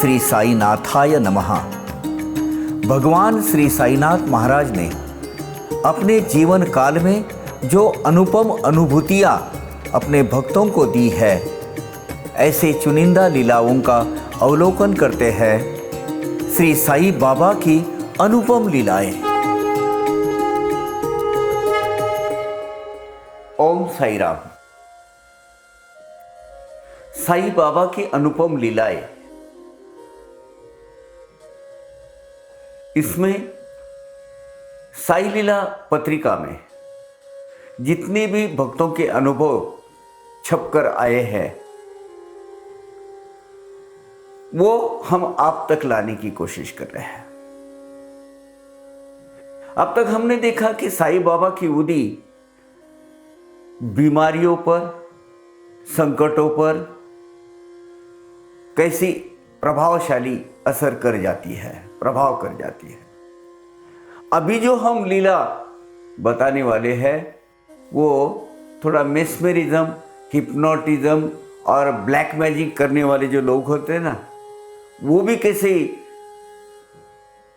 श्री साईनाथाय नमः। भगवान श्री साईनाथ महाराज ने अपने जीवन काल में जो अनुपम अनुभूतियाँ अपने भक्तों को दी है, ऐसे चुनिंदा लीलाओं का अवलोकन करते हैं श्री साईं बाबा की अनुपम लीलाएं। ओम साई राम। साईं बाबा की अनुपम लीलाएं, इसमें साई लीला पत्रिका में जितने भी भक्तों के अनुभव छपकर आए हैं वो हम आप तक लाने की कोशिश कर रहे हैं। अब तक हमने देखा कि साईं बाबा की उदी बीमारियों पर, संकटों पर कैसी प्रभावशाली असर कर जाती है, प्रभाव कर जाती है। अभी जो हम लीला बताने वाले हैं वो थोड़ा मेस्मेरिज्म, हिप्नोटिज्म और ब्लैक मैजिक करने वाले जो लोग होते हैं ना, वो भी कैसे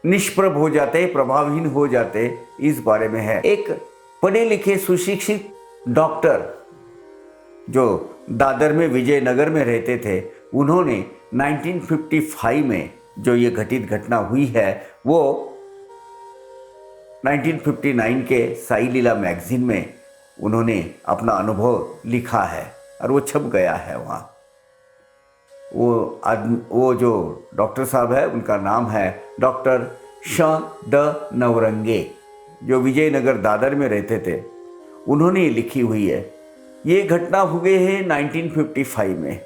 निष्प्रभ हो जाते, प्रभावहीन हो जाते, इस बारे में है। एक पढ़े लिखे सुशिक्षित डॉक्टर जो दादर में, विजयनगर में रहते थे, उन्होंने 1955 में जो ये घटित घटना हुई है वो 1959 के साई लीला मैगजीन में उन्होंने अपना अनुभव लिखा है और वो छप गया है वहाँ। वो जो डॉक्टर साहब है उनका नाम है डॉक्टर श.द. नवरंगे, जो विजयनगर दादर में रहते थे। उन्होंने लिखी हुई है। ये घटना हुई है 1955 में,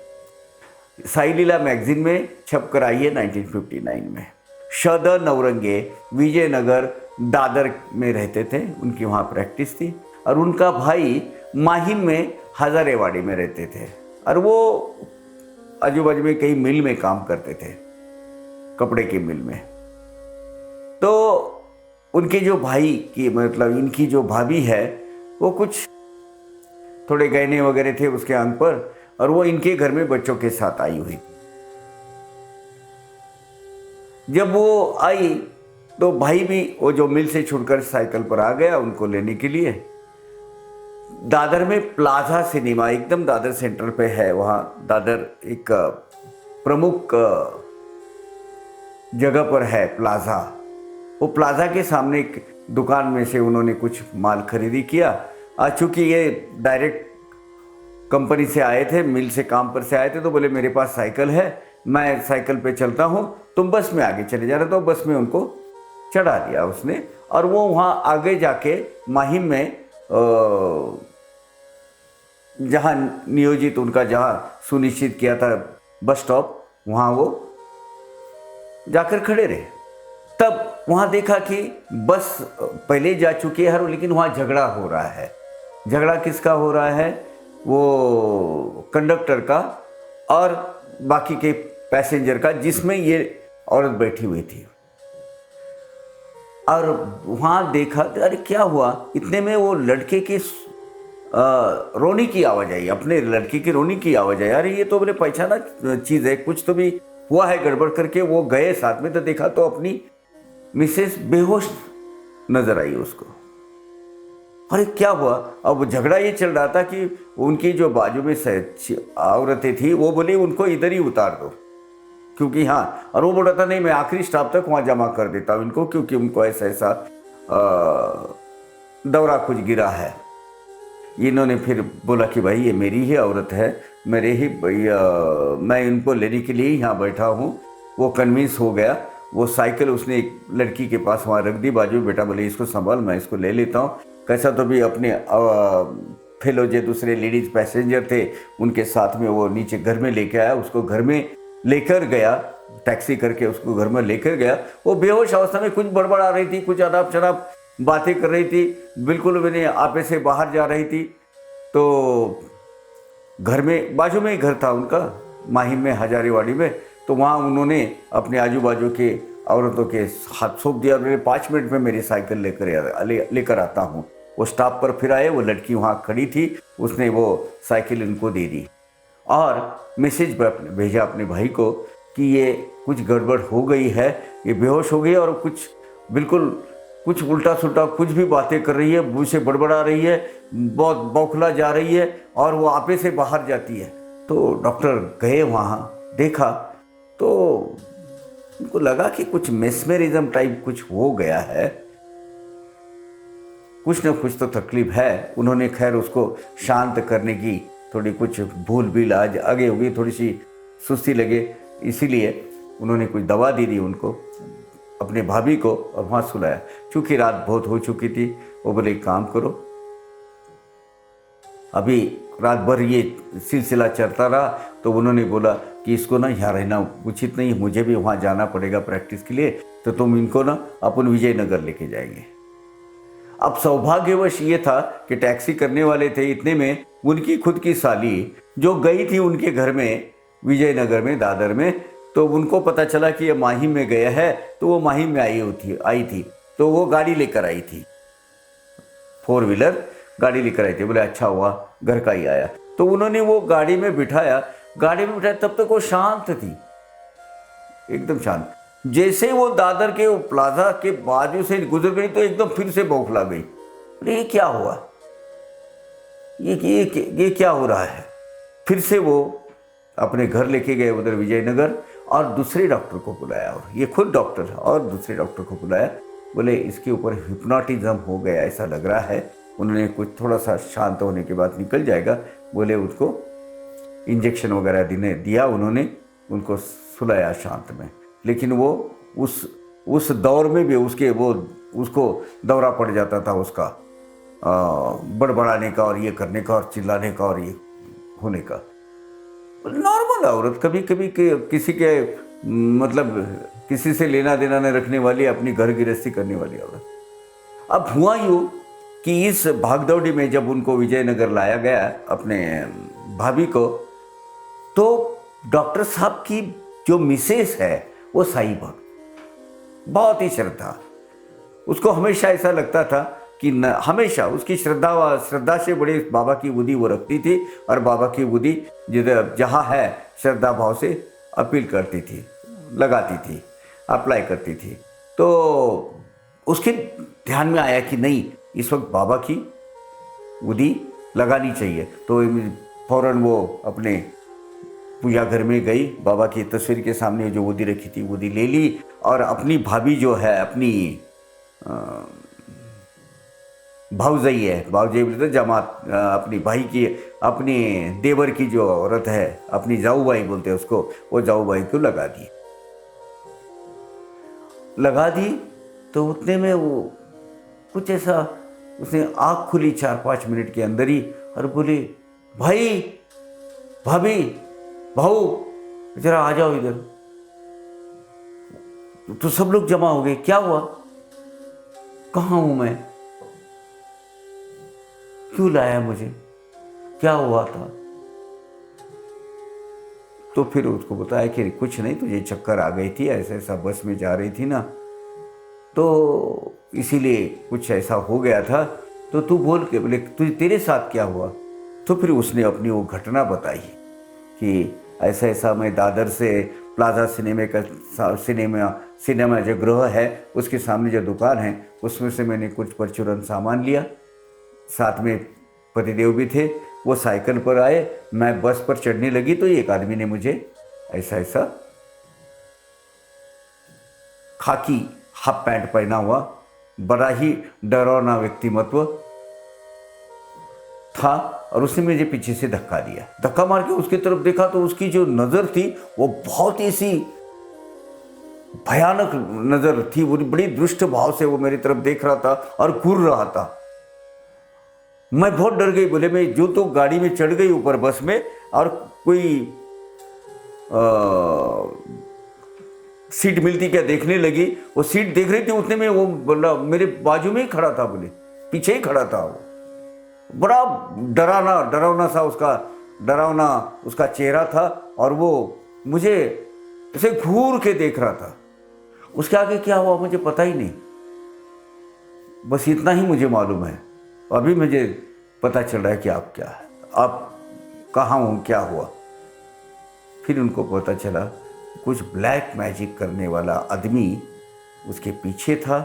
साई लीला मैगजीन में छप कर आई है 1959 में। श.द. नवरंगे विजयनगर दादर में रहते थे, उनकी वहाँ प्रैक्टिस थी और उनका भाई माहिम में हजारेवाड़ी में रहते थे और वो आजू बाजू में कई मिल में काम करते थे, कपड़े की मिल में। तो उनके जो भाई की, मतलब इनकी जो भाभी है, वो कुछ थोड़े गहने वगैरह थे उसके अंग पर और वो इनके घर में बच्चों के साथ आई हुई। जब वो आई तो भाई भी वो जो मिल से छुड़कर साइकिल पर आ गया उनको लेने के लिए। दादर में प्लाजा सिनेमा एकदम दादर सेंटर पे है, वहाँ दादर एक प्रमुख जगह पर है प्लाजा। वो प्लाजा के सामने एक दुकान में से उन्होंने कुछ माल खरीदी किया। चूँकि ये डायरेक्ट कंपनी से आए थे, मिल से काम पर से आए थे, तो बोले मेरे पास साइकिल है, मैं साइकिल पे चलता हूँ, तुम बस में आगे चले जा रहे। तो बस में उनको चढ़ा दिया उसने और वो वहाँ आगे जाके माहिम में जहाँ नियोजित उनका, जहाँ सुनिश्चित किया था बस स्टॉप, वहाँ वो जाकर खड़े रहे। तब वहाँ देखा कि बस पहले जा चुकी है लेकिन वहाँ झगड़ा हो रहा है। झगड़ा किसका हो रहा है? वो कंडक्टर का और बाकी के पैसेंजर का, जिसमें ये औरत बैठी हुई थी। और वहाँ देखा अरे क्या हुआ, इतने में वो लड़के की रोने की आवाज़ आई, अपने लड़के की रोने की आवाज़ आई। अरे ये तो मैंने पहचाना चीज़ है, कुछ तो भी हुआ है गड़बड़ करके। वो गए साथ में तो देखा तो अपनी मिसेस बेहोश नजर आई उसको। अरे क्या हुआ? अब झगड़ा ये चल रहा था कि उनकी जो बाजू में औरतें थी वो बोली उनको इधर ही उतार दो, क्योंकि हाँ, और वो बोला था नहीं मैं आखिरी स्टॉप तक वहाँ जमा कर देता हूँ इनको, क्योंकि उनको ऐसा दौरा कुछ गिरा है। इन्होंने फिर बोला कि भाई ये मेरी ही औरत है, मेरे ही मैं इनको लेने के लिए यहाँ बैठा हूँ। वो कन्विंस हो गया। वो साइकिल उसने एक लड़की के पास वहाँ रख दी बाजू। बेटा बोले इसको संभाल, मैं इसको ले लेता हूँ। कैसा तो भी अपने फेलो जो दूसरे लेडीज पैसेंजर थे उनके साथ में वो नीचे घर में लेके आया, उसको घर में लेकर गया, टैक्सी करके उसको घर में लेकर गया। वो बेहोश अवस्था में कुछ बड़बड़ आ रही थी, कुछ अनाप शनाप बातें कर रही थी, बिल्कुल मैंने आपे से बाहर जा रही थी। तो घर में, बाजू में ही घर था उनका, माहिम में हजारीवाड़ी में। तो वहाँ उन्होंने अपने आजू बाजू के औरतों के हाथ सौंप दिया। मेरे 5 मिनट में मेरी साइकिल लेकर आता हूँ। वो स्टॉप पर फिर आए, वो लड़की वहाँ खड़ी थी, उसने वो साइकिल इनको दे दी और मैसेज भेजा अपने भाई को कि ये कुछ गड़बड़ हो गई है, ये बेहोश हो गई और कुछ बिल्कुल कुछ उल्टा सुल्टा कुछ भी बातें कर रही है, मुँह से बड़बड़ा रही है, बहुत बौखला जा रही है और वो आपे से बाहर जाती है। तो डॉक्टर गए वहाँ, देखा तो उनको लगा कि कुछ मेस्मेरिज्म टाइप कुछ हो गया है, कुछ न कुछ तो तकलीफ है। उन्होंने खैर उसको शांत करने की थोड़ी कुछ भूल भी आज आगे होगी, थोड़ी सी सुस्ती लगे, इसीलिए उन्होंने कुछ दवा दे दी उनको, अपने भाभी को, और वहाँ सुलाया। चूँकि रात बहुत हो चुकी थी, वो बोले एक काम करो, अभी रात भर ये सिलसिला चलता रहा, तो उन्होंने बोला कि इसको ना यहाँ रहना उचित नहीं, मुझे भी वहाँ जाना पड़ेगा प्रैक्टिस के लिए, तो तुम इनको ना अपन विजयनगर लेके जाएंगे। अब सौभाग्यवश ये था कि टैक्सी करने वाले थे, इतने में उनकी खुद की साली जो गई थी उनके घर में विजयनगर में, दादर में, तो उनको पता चला कि ये माहिम में गया है, तो वो माहिम में आई थी, तो वो गाड़ी लेकर आई थी, 4 व्हीलर गाड़ी लेकर आई थी। बोले अच्छा हुआ घर का ही आया। तो उन्होंने वो गाड़ी में बिठाया, तब तक वो शांत थी, एकदम शांत। जैसे वो दादर के वो प्लाजा के बाजू से गुजर गई तो एकदम फिर से बौखला गई। बोले ये क्या हुआ, ये क्या हो रहा है। फिर से वो अपने घर लेके गए उधर विजयनगर, और दूसरे डॉक्टर को बुलाया, और ये खुद डॉक्टर और दूसरे डॉक्टर को बुलाया। बोले इसके ऊपर हिप्नोटिज्म हो गया ऐसा लग रहा है, उन्होंने कुछ थोड़ा सा शांत होने के बाद निकल जाएगा। बोले उसको इंजेक्शन वगैरह दिया, उन्होंने उनको सुलाया शांत में। लेकिन वो उस दौर में भी उसको दौरा पड़ जाता था, उसका बड़बड़ाने का और ये करने का और चिल्लाने का और ये होने का। नॉर्मल औरत, कभी कभी किसी के मतलब किसी से लेना देना न रखने वाली, अपनी घर गृहस्थी करने वाली औरत। अब हुआ यूँ कि इस भागदौड़ी में जब उनको विजयनगर लाया गया अपने भाभी को, तो डॉक्टर साहब की जो मिसेस है वो साई भक्त, बहुत ही श्रद्धा, उसको हमेशा ऐसा लगता था कि हमेशा उसकी श्रद्धा से बड़े बाबा की बुद्धि वो रखती थी, और बाबा की बुद्धि जहाँ है श्रद्धा भाव से अपील करती थी, लगाती थी, अप्लाई करती थी। तो उसके ध्यान में आया कि नहीं, इस वक्त बाबा की बुद्धि लगानी चाहिए। तो फौरन वो अपने पूजा घर में गई, बाबा की तस्वीर के सामने जो बुद्धि रखी थी बुद्धि ले ली, और अपनी भाभी जो है, अपनी भाऊजाई है, भाऊजाई बोलते तो जमात, अपनी भाई की, अपने देवर की जो औरत है, अपनी जाऊबाई बोलते हैं उसको, वो जाऊबाई को लगा दी। तो उतने में वो कुछ ऐसा, उसने आँख खुली 4-5 मिनट के अंदर ही, और बोले भाई, भाभी, भाऊ जरा आ जाओ इधर। तो सब लोग जमा हो गए, क्या हुआ, कहाँ हूं मैं, क्यों लाया मुझे, क्या हुआ था। तो फिर उसको बताया कि कुछ नहीं, तुझे चक्कर आ गई थी, ऐसा ऐसा बस में जा रही थी ना, तो इसीलिए कुछ ऐसा हो गया था। तो तू बोल के, बोले तुझे तेरे साथ क्या हुआ। तो फिर उसने अपनी वो घटना बताई कि ऐसा ऐसा मैं दादर से प्लाजा सिनेमा जो गृह है उसके सामने जो दुकान है उसमें से मैंने कुछ परचूरन सामान लिया, साथ में पतिदेव भी थे, वो साइकिल पर आए, मैं बस पर चढ़ने लगी तो एक आदमी ने मुझे ऐसा ऐसा खाकी हाफ पैंट पहना हुआ, बड़ा ही डरावना व्यक्तिमत्व था, और उसने मुझे पीछे से धक्का दिया। धक्का मार के उसकी तरफ देखा तो उसकी जो नज़र थी वो बहुत ही सी भयानक नज़र थी, वो बड़ी दुष्ट भाव से वो मेरी तरफ देख रहा था और घूर रहा था। मैं बहुत डर गई। बोले मैं जो तो गाड़ी में चढ़ गई ऊपर बस में, और कोई सीट मिलती क्या देखने लगी। वो सीट देख रही थी, उतने में वो बोला मेरे बाजू में ही खड़ा था, बोले पीछे ही खड़ा था वो, बड़ा डरावना उसका चेहरा था, और वो मुझे ऐसे घूर के देख रहा था। उसके आगे क्या हुआ मुझे पता ही नहीं, बस इतना ही मुझे मालूम है। अभी मुझे पता चल रहा है कि आप क्या, आप कहाँ हो, क्या हुआ। फिर उनको पता चला कुछ ब्लैक मैजिक करने वाला आदमी उसके पीछे था।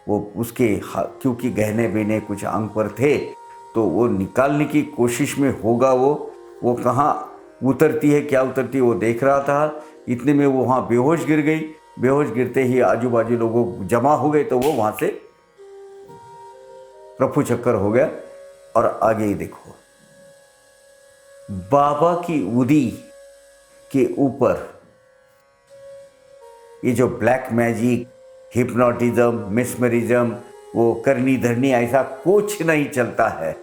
वो उसके क्योंकि गहने बेने कुछ अंग पर थे, तो वो निकालने की कोशिश में होगा। वो कहाँ उतरती है, क्या उतरती है, वो देख रहा था। इतने में वो वहाँ बेहोश गिर गई। बेहोश गिरते ही आजू बाजू लोगों जमा हो गए, तो वो वहाँ से रफू चक्कर हो गया। और आगे ही देखो, बाबा की उदी के ऊपर ये जो ब्लैक मैजिक, हिप्नोटिज्म, मिस्मरिज्म, वो करनी धरनी, ऐसा कुछ नहीं चलता है।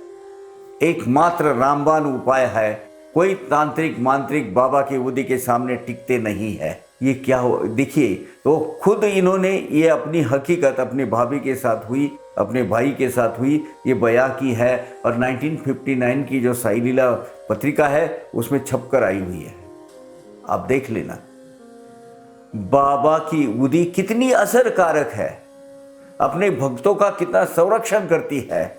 एकमात्र रामबाण उपाय है। कोई तांत्रिक मांत्रिक बाबा की उदी के सामने टिकते नहीं है। ये क्या हो, देखिए, तो खुद इन्होंने ये अपनी हकीकत अपनी भाभी के साथ हुई, अपने भाई के साथ हुई, ये बयां की है। और 1959 की जो साई लीला पत्रिका है उसमें छपकर आई हुई है, आप देख लेना। बाबा की उदी कितनी असरकारक है, अपने भक्तों का कितना संरक्षण करती है।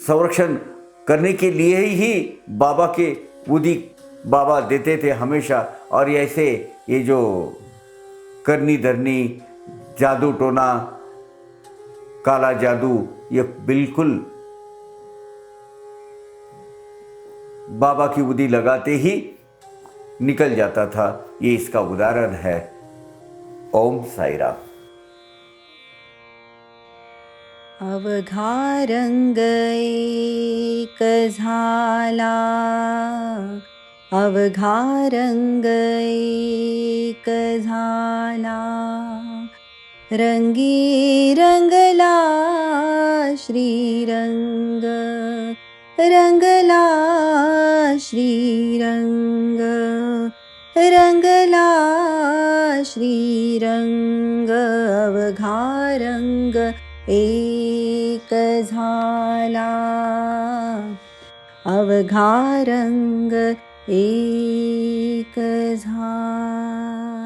संरक्षण करने के लिए ही बाबा के उदी बाबा देते थे हमेशा। और ऐसे ये जो करनी धरनी, जादू टोना, काला जादू, ये बिल्कुल बाबा की उदी लगाते ही निकल जाता था। ये इसका उदाहरण है। ओम साई राम। अवघा रंग एक झाला, अवघा रंग एक झाला, रंगी रंगला श्रीरंग, रंगला श्रीरंग, रंगला श्रीरंग। अवघा रंग एक झाला, अवघा रंग एक झाला।